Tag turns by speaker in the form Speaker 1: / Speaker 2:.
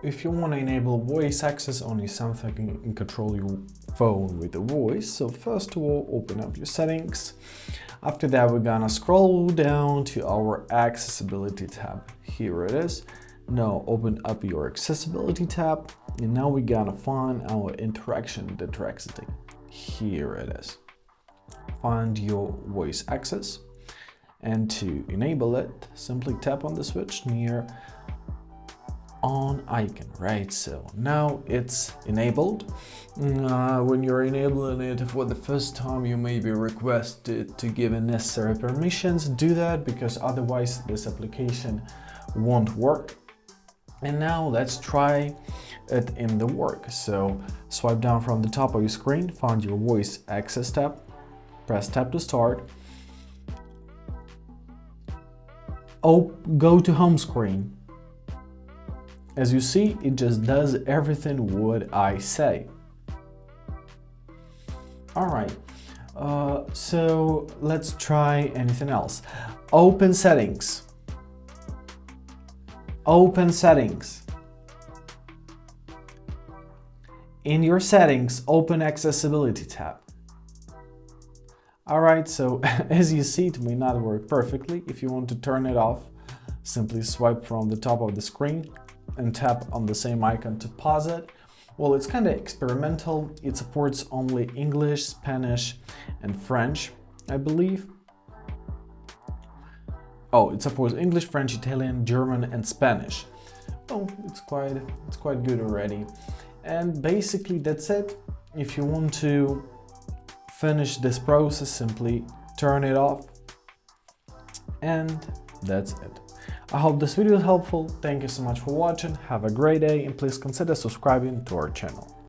Speaker 1: if you want to enable voice access on your something and control your phone with the voice, so first of all, open up your settings. After that, we're gonna scroll down to our accessibility tab. Here it is. Now open up your accessibility tab, and now we're gonna find our interaction diversity. Here it is. Find your voice access, and to enable it, simply tap on the switch near on icon, right? So now it's enabled. When you're enabling it for the first time, you may be requested to give necessary permissions. Do that, because otherwise this application won't work. And now let's try it in the work. So swipe down from the top of your screen, find your voice access tab, press tab to start. Go to home screen. As you see, it just does everything what I say. All right, so let's try anything else. Open settings. Open settings. In your settings, open accessibility tab. All right, so as you see, it may not work perfectly. If you want to turn it off, simply swipe from the top of the screen and tap on the same icon to pause it. Well, it's kind of experimental. It supports only English, Spanish, and French, I believe. Oh, it supports English, French, Italian, German, and Spanish. Oh, it's quite good already. And basically that's it. If you want to finish this process, simply turn it off, and that's it. I hope this video is helpful. Thank you so much for watching. Have a great day, and please consider subscribing to our channel.